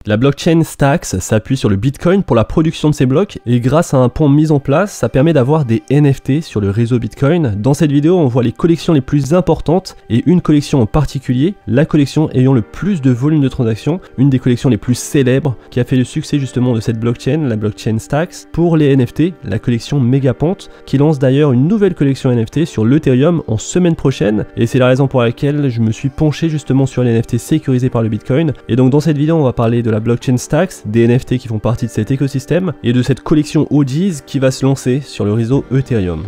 La blockchain Stacks s'appuie sur le Bitcoin pour la production de ces blocs et grâce à un pont mis en place, ça permet d'avoir des NFT sur le réseau Bitcoin. Dans cette vidéo, on voit les collections les plus importantes et une collection en particulier, la collection ayant le plus de volume de transactions, une des collections les plus célèbres qui a fait le succès justement de cette blockchain, la blockchain Stacks, pour les NFT, la collection Megapont, qui lance d'ailleurs une nouvelle collection NFT sur l'Ethereum en semaine prochaine et c'est la raison pour laquelle je me suis penché justement sur les NFT sécurisés par le Bitcoin. Et donc dans cette vidéo, on va parler de la blockchain Stacks, des NFT qui font partie de cet écosystème et de cette collection OGs qui va se lancer sur le réseau Ethereum.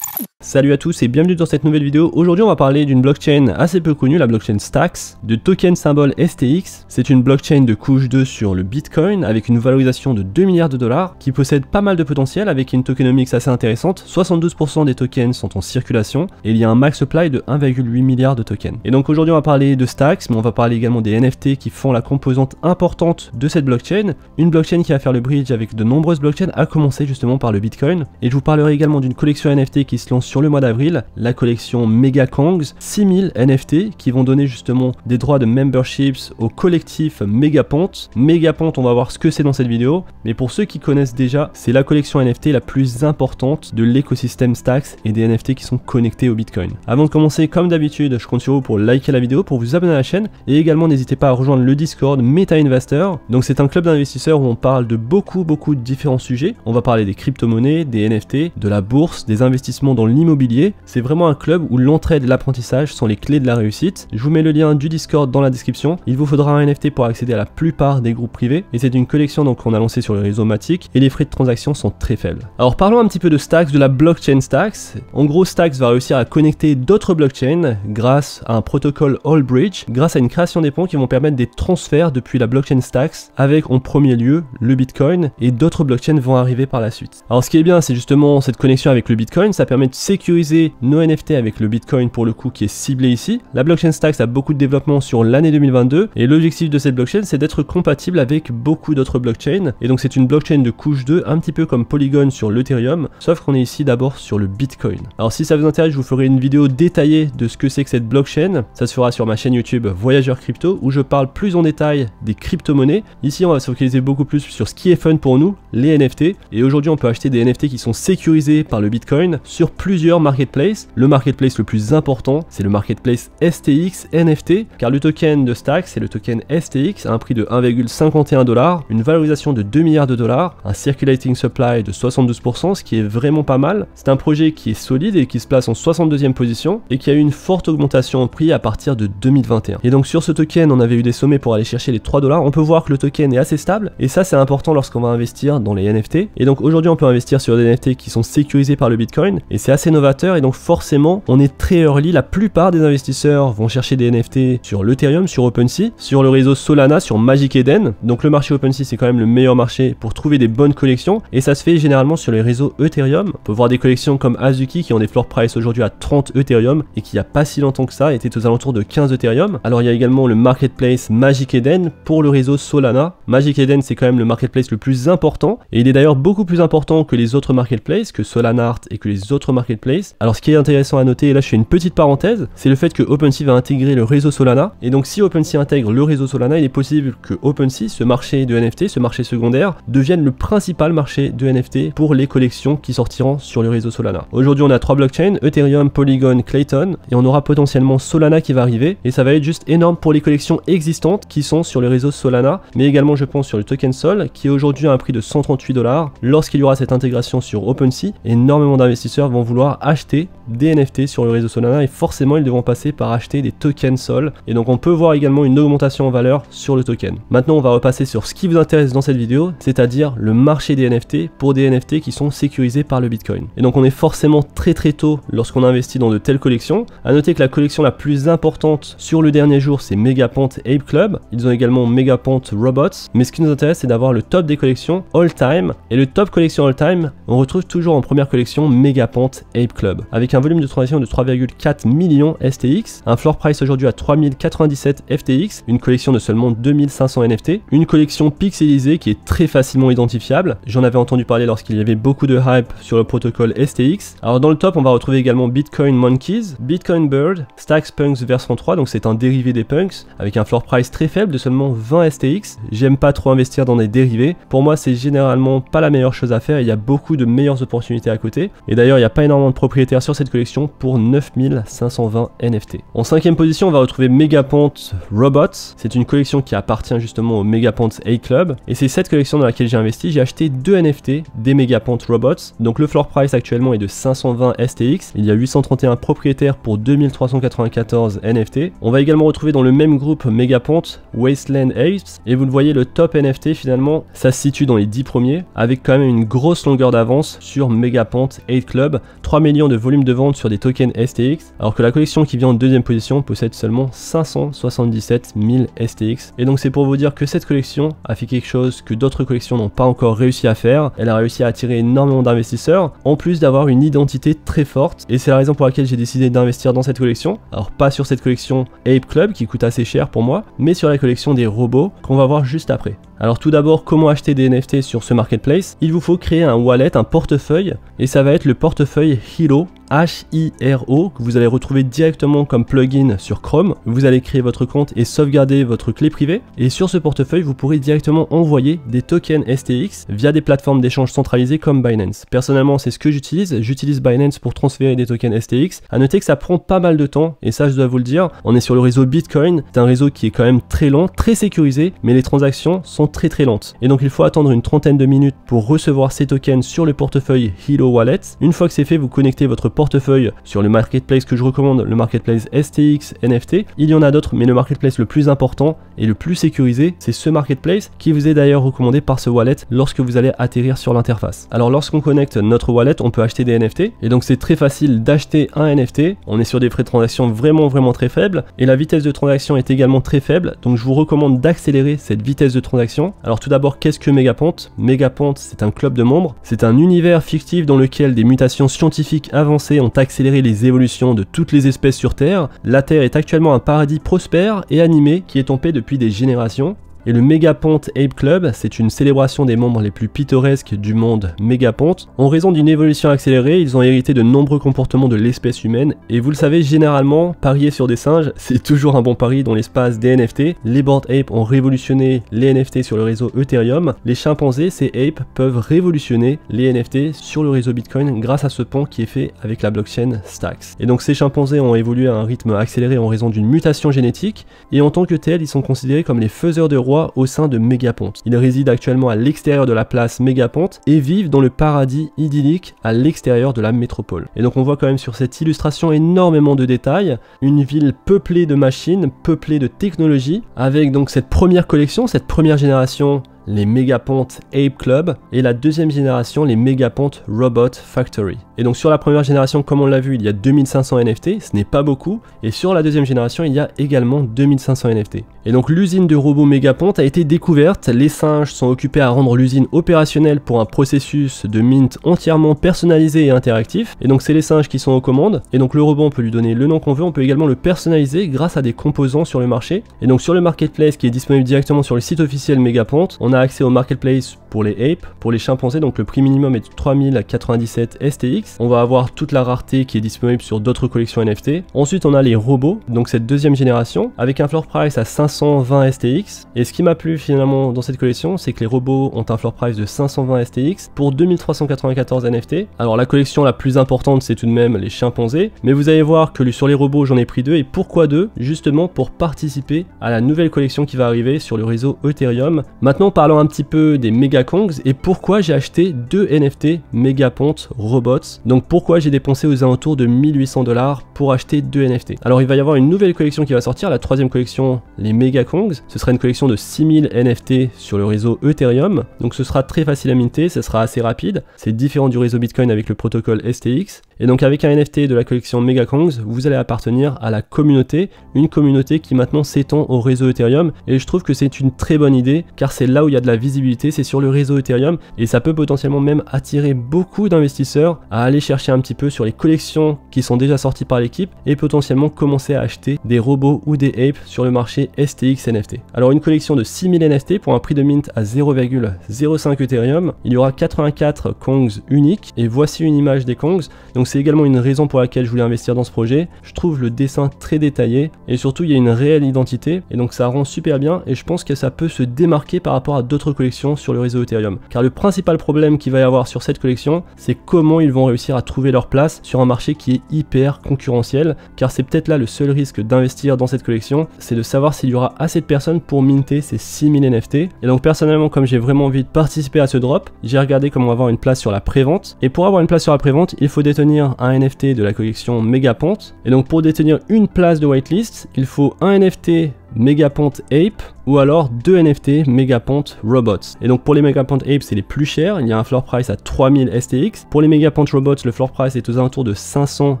Salut à tous et bienvenue dans cette nouvelle vidéo. Aujourd'hui on va parler d'une blockchain assez peu connue, la blockchain Stacks, de token symbole STX. C'est une blockchain de couche 2 sur le Bitcoin avec une valorisation de 2 milliards de dollars qui possède pas mal de potentiel avec une tokenomics assez intéressante. 72% des tokens sont en circulation et il y a un max supply de 1,8 milliard de tokens. Et donc aujourd'hui on va parler de Stacks, mais on va parler également des NFT qui font la composante importante de cette blockchain. Une blockchain qui va faire le bridge avec de nombreuses blockchains, à commencer justement par le Bitcoin. Et je vous parlerai également d'une collection NFT qui se lance sur le mois d'avril, la collection Megakongs, 6000 NFT qui vont donner justement des droits de memberships au collectif Megapont. Megapont, on va voir ce que c'est dans cette vidéo, mais pour ceux qui connaissent déjà, c'est la collection NFT la plus importante de l'écosystème Stacks et des NFT qui sont connectés au Bitcoin. Avant de commencer, comme d'habitude, je compte sur vous pour liker la vidéo, pour vous abonner à la chaîne et également n'hésitez pas à rejoindre le Discord Meta Investor. Donc c'est un club d'investisseurs où on parle de beaucoup de différents sujets. On va parler des crypto-monnaies, des NFT, de la bourse, des investissements dans l'immobilier. C'est vraiment un club où l'entraide et l'apprentissage sont les clés de la réussite. Je vous mets le lien du Discord dans la description. Il vous faudra un NFT pour accéder à la plupart des groupes privés et c'est une collection donc qu'on a lancée sur le réseau Matic et les frais de transaction sont très faibles. Alors parlons un petit peu de Stacks, de la blockchain Stacks. En gros, Stacks va réussir à connecter d'autres blockchains grâce à un protocole Allbridge, grâce à une création des ponts qui vont permettre des transferts depuis la blockchain Stacks avec en premier lieu le Bitcoin et d'autres blockchains vont arriver par la suite. Alors ce qui est bien, c'est justement cette connexion avec le Bitcoin, ça permet de sécuriser nos NFT avec le Bitcoin pour le coup qui est ciblé ici. La blockchain Stacks a beaucoup de développement sur l'année 2022 et l'objectif de cette blockchain c'est d'être compatible avec beaucoup d'autres blockchains et donc c'est une blockchain de couche 2 un petit peu comme Polygon sur l'Ethereum, sauf qu'on est ici d'abord sur le Bitcoin. Alors si ça vous intéresse, je vous ferai une vidéo détaillée de ce que c'est que cette blockchain, ça se fera sur ma chaîne YouTube Voyageur Crypto où je parle plus en détail des crypto-monnaies. Ici on va se focaliser beaucoup plus sur ce qui est fun pour nous, les NFT, et aujourd'hui on peut acheter des NFT qui sont sécurisés par le Bitcoin sur plusieurs marketplaces. Le marketplace le plus important, c'est le marketplace STX NFT, car le token de Stacks, c'est le token STX à un prix de 1,51 $, une valorisation de 2 milliards de dollars, un circulating supply de 72%, ce qui est vraiment pas mal. C'est un projet qui est solide et qui se place en 62e position et qui a eu une forte augmentation en prix à partir de 2021. Et donc sur ce token, on avait eu des sommets pour aller chercher les 3 $. On peut voir que le token est assez stable et ça c'est important lorsqu'on va investir dans les NFT. Et donc aujourd'hui on peut investir sur des NFT qui sont sécurisés par le Bitcoin et c'est assez novateur et donc forcément on est très early. La plupart des investisseurs vont chercher des NFT sur l'Ethereum, sur OpenSea, sur le réseau Solana, sur Magic Eden. Donc le marché OpenSea c'est quand même le meilleur marché pour trouver des bonnes collections et ça se fait généralement sur les réseaux Ethereum. On peut voir des collections comme Azuki qui ont des floor price aujourd'hui à 30 Ethereum et qui il n'y a pas si longtemps que ça était aux alentours de 15 Ethereum. Alors il y a également le marketplace Magic Eden pour le réseau Solana. Magic Eden c'est quand même le marketplace le plus important et il est d'ailleurs beaucoup plus important que les autres marketplaces, que Solana Art et que les autres marketplaces. Alors ce qui est intéressant à noter, et là je fais une petite parenthèse, c'est le fait que OpenSea va intégrer le réseau Solana et donc si OpenSea intègre le réseau Solana, il est possible que OpenSea, ce marché de NFT, ce marché secondaire, devienne le principal marché de NFT pour les collections qui sortiront sur le réseau Solana. Aujourd'hui on a 3 blockchains, Ethereum, Polygon, Clayton et on aura potentiellement Solana qui va arriver et ça va être juste énorme pour les collections existantes qui sont sur le réseau Solana, mais également je pense sur le token Sol qui est aujourd'hui à un prix de 138 $. Lorsqu'il y aura cette intégration sur OpenSea, énormément d'investisseurs vont vouloir acheter des NFT sur le réseau Solana et forcément ils devront passer par acheter des tokens Sol et donc on peut voir également une augmentation en valeur sur le token. Maintenant on va repasser sur ce qui vous intéresse dans cette vidéo, c'est-à-dire le marché des NFT pour des NFT qui sont sécurisés par le Bitcoin. Et donc on est forcément très tôt lorsqu'on investit dans de telles collections. À noter que la collection la plus importante sur le dernier jour c'est Megapont Ape Club, ils ont également Megapont Robots, mais ce qui nous intéresse c'est d'avoir le top des collections all time et le top collection all time on retrouve toujours en première collection Megapont Ape Club. Avec un volume de transaction de 3,4 millions STX, un floor price aujourd'hui à 3097 FTX, une collection de seulement 2500 NFT, une collection pixelisée qui est très facilement identifiable. J'en avais entendu parler lorsqu'il y avait beaucoup de hype sur le protocole STX. Alors dans le top, on va retrouver également Bitcoin Monkeys, Bitcoin Bird, Stacks Punks version 3, donc c'est un dérivé des Punks, avec un floor price très faible de seulement 20 STX. J'aime pas trop investir dans des dérivés. Pour moi, c'est généralement pas la meilleure chose à faire. Il y a beaucoup de meilleures opportunités à côté. Et d'ailleurs, il n'y a pas énormément de propriétaires sur cette collection pour 9520 NFT. En cinquième position, on va retrouver Megapont Robots. C'est une collection qui appartient justement au Megapont Ape Club. Et c'est cette collection dans laquelle j'ai investi. J'ai acheté 2 NFT des Megapont Robots. Donc le floor price actuellement est de 520 STX. Il y a 831 propriétaires pour 2394 NFT. On va également retrouver dans le même groupe Megapont Wasteland Apes. Et vous le voyez, le top NFT finalement, ça se situe dans les 10 premiers, avec quand même une grosse longueur d'avance sur Megapont Ape Club, 3 millions de volume de vente sur des tokens STX, alors que la collection qui vient en deuxième position possède seulement 577 000 STX. Et donc c'est pour vous dire que cette collection a fait quelque chose que d'autres collections n'ont pas encore réussi à faire. Elle a réussi à attirer énormément d'investisseurs, en plus d'avoir une identité très forte, et c'est la raison pour laquelle j'ai décidé d'investir dans cette collection. Alors pas sur cette collection Ape Club qui coûte assez cher pour moi, mais sur la collection des robots qu'on va voir juste après. Alors tout d'abord, comment acheter des NFT sur ce marketplace? Il vous faut créer un wallet, un portefeuille, et ça va être le portefeuille Hiro, H-I-R-O, que vous allez retrouver directement comme plugin sur Chrome. Vous allez créer votre compte et sauvegarder votre clé privée, et sur ce portefeuille, vous pourrez directement envoyer des tokens STX via des plateformes d'échange centralisées comme Binance. Personnellement, c'est ce que j'utilise Binance pour transférer des tokens STX. À noter que ça prend pas mal de temps, et ça je dois vous le dire, on est sur le réseau Bitcoin, c'est un réseau qui est quand même très lent, très sécurisé, mais les transactions sont très lentes. Et donc il faut attendre une trentaine de minutes pour recevoir ces tokens sur le portefeuille Hilo Wallet. Une fois que c'est fait, vous connectez votre portefeuille sur le marketplace que je recommande, le marketplace STX NFT. Il y en a d'autres, mais le marketplace le plus important et le plus sécurisé, c'est ce marketplace qui vous est d'ailleurs recommandé par ce wallet lorsque vous allez atterrir sur l'interface. Alors lorsqu'on connecte notre wallet, on peut acheter des NFT, et donc c'est très facile d'acheter un NFT. On est sur des frais de transaction vraiment très faibles, et la vitesse de transaction est également très faible, donc je vous recommande d'accélérer cette vitesse de transaction. Alors tout d'abord, qu'est-ce que Megapont? Megapont, c'est un club de membres, c'est un univers fictif dans lequel des mutations scientifiques avancées ont accéléré les évolutions de toutes les espèces sur Terre. La Terre est actuellement un paradis prospère et animé qui est tombé depuis des générations. Et le Megapont Ape Club, c'est une célébration des membres les plus pittoresques du monde Megapont. En raison d'une évolution accélérée, ils ont hérité de nombreux comportements de l'espèce humaine. Et vous le savez, généralement, parier sur des singes, c'est toujours un bon pari dans l'espace des NFT. Les Bored Ape ont révolutionné les NFT sur le réseau Ethereum. Les chimpanzés, ces apes, peuvent révolutionner les NFT sur le réseau Bitcoin grâce à ce pont qui est fait avec la blockchain Stacks. Et donc ces chimpanzés ont évolué à un rythme accéléré en raison d'une mutation génétique. Et en tant que tels, ils sont considérés comme les faiseurs de rois au sein de Megapont. Ils résident actuellement à l'extérieur de la place Megapont et vivent dans le paradis idyllique à l'extérieur de la métropole. Et donc on voit quand même sur cette illustration énormément de détails, une ville peuplée de machines, peuplée de technologies, avec donc cette première collection, cette première génération, les Megapont Ape Club, et la deuxième génération, les Megapont Robot Factory. Et donc sur la première génération, comme on l'a vu, il y a 2500 NFT, ce n'est pas beaucoup, et sur la deuxième génération, il y a également 2500 NFT. Et donc l'usine de robots Megapont a été découverte, les singes sont occupés à rendre l'usine opérationnelle pour un processus de mint entièrement personnalisé et interactif, et donc c'est les singes qui sont aux commandes, et donc le robot on peut lui donner le nom qu'on veut, on peut également le personnaliser grâce à des composants sur le marché. Et donc sur le marketplace qui est disponible directement sur le site officiel Megapont, on a accès au marketplace pour les apes, pour les chimpanzés, donc le prix minimum est de 3097 STX. On va avoir toute la rareté qui est disponible sur d'autres collections NFT. Ensuite on a les robots, donc cette deuxième génération, avec un floor price à 520 STX. Et ce qui m'a plu finalement dans cette collection, c'est que les robots ont un floor price de 520 STX pour 2394 NFT. Alors la collection la plus importante c'est tout de même les chimpanzés, mais vous allez voir que sur les robots j'en ai pris 2, et pourquoi 2? Justement pour participer à la nouvelle collection qui va arriver sur le réseau Ethereum. Maintenant parlons un petit peu des Megakongs et pourquoi j'ai acheté 2 NFT Megapont Robots. Donc pourquoi j'ai dépensé aux alentours de 1800 $ pour acheter 2 NFT. Alors il va y avoir une nouvelle collection qui va sortir, la troisième collection, les Megakongs. Ce sera une collection de 6000 NFT sur le réseau Ethereum. Donc ce sera très facile à minter, ce sera assez rapide. C'est différent du réseau Bitcoin avec le protocole STX. Et donc avec un NFT de la collection Megakongs, vous allez appartenir à la communauté, une communauté qui maintenant s'étend au réseau Ethereum, et je trouve que c'est une très bonne idée, car c'est là où il y a de la visibilité, c'est sur le réseau Ethereum, et ça peut potentiellement même attirer beaucoup d'investisseurs à aller chercher un petit peu sur les collections qui sont déjà sorties par l'équipe, et potentiellement commencer à acheter des robots ou des apes sur le marché STX NFT. Alors une collection de 6000 NFT pour un prix de mint à 0,05 Ethereum, il y aura 84 Kongs uniques, et voici une image des Kongs, donc c'est également une raison pour laquelle je voulais investir dans ce projet. Je trouve le dessin très détaillé, et surtout il y a une réelle identité, et donc ça rend super bien, et je pense que ça peut se démarquer par rapport à d'autres collections sur le réseau Ethereum. Car le principal problème qu'il va y avoir sur cette collection, c'est comment ils vont réussir à trouver leur place sur un marché qui est hyper concurrentiel, car c'est peut-être là le seul risque d'investir dans cette collection, c'est de savoir s'il y aura assez de personnes pour minter ces 6000 NFT. Et donc personnellement, comme j'ai vraiment envie de participer à ce drop, j'ai regardé comment avoir une place sur la prévente, et pour avoir une place sur la prévente, il faut détenir un NFT de la collection Megapont, et donc pour détenir une place de whitelist, il faut un NFT Megapont Ape ou alors 2 NFT Megapont Robots. Et donc pour les Megapont Ape, c'est les plus chers, il y a un floor price à 3000 STX. Pour les Megapont Robots, le floor price est aux alentours de 500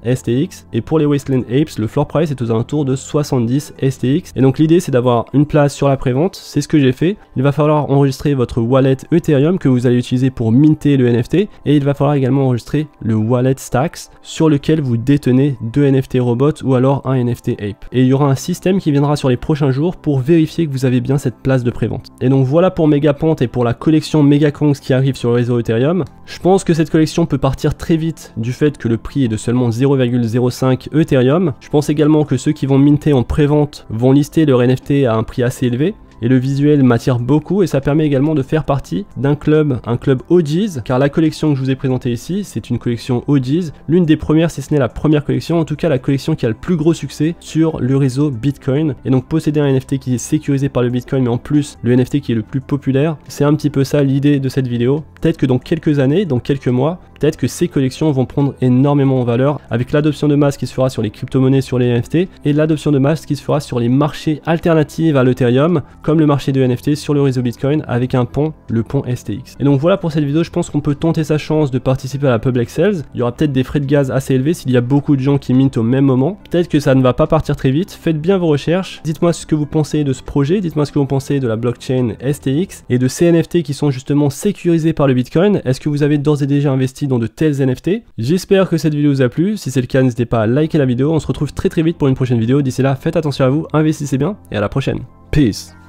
STX, et pour les Wasteland Apes, le floor price est aux alentours de 70 STX. Et donc l'idée, c'est d'avoir une place sur la prévente, c'est ce que j'ai fait. Il va falloir enregistrer votre wallet Ethereum que vous allez utiliser pour minter le NFT, et il va falloir également enregistrer le wallet Stacks sur lequel vous détenez 2 NFT Robots ou alors un NFT Ape. Et il y aura un système qui viendra sur les prochains jours pour vérifier que vous avez bien cette place de prévente. Et donc voilà pour Megapont et pour la collection Megakongs qui arrive sur le réseau Ethereum. Je pense que cette collection peut partir très vite du fait que le prix est de seulement 0,05 Ethereum. Je pense également que ceux qui vont minter en prévente vont lister leur NFT à un prix assez élevé. Et le visuel m'attire beaucoup, et ça permet également de faire partie d'un club, un club OGs, car la collection que je vous ai présentée ici, c'est une collection OGs, l'une des premières, si ce n'est la première collection, en tout cas la collection qui a le plus gros succès sur le réseau Bitcoin. Et donc posséder un NFT qui est sécurisé par le Bitcoin, mais en plus le NFT qui est le plus populaire, c'est un petit peu ça l'idée de cette vidéo. Peut-être que dans quelques années, dans quelques mois, peut-être que ces collections vont prendre énormément en valeur avec l'adoption de masse qui se fera sur les crypto-monnaies, sur les NFT, et l'adoption de masse qui se fera sur les marchés alternatifs à l'Ethereum, comme le marché de NFT sur le réseau Bitcoin avec un pont, le pont STX. Et donc voilà pour cette vidéo, je pense qu'on peut tenter sa chance de participer à la public sales. Il y aura peut-être des frais de gaz assez élevés s'il y a beaucoup de gens qui mintent au même moment. Peut-être que ça ne va pas partir très vite. Faites bien vos recherches. Dites-moi ce que vous pensez de ce projet. Dites-moi ce que vous pensez de la blockchain STX et de ces NFT qui sont justement sécurisés par le Bitcoin. Est-ce que vous avez d'ores et déjà investi dans de tels NFT? J'espère que cette vidéo vous a plu. Si c'est le cas, n'hésitez pas à liker la vidéo. On se retrouve très vite pour une prochaine vidéo. D'ici là, faites attention à vous, investissez bien et à la prochaine. Peace.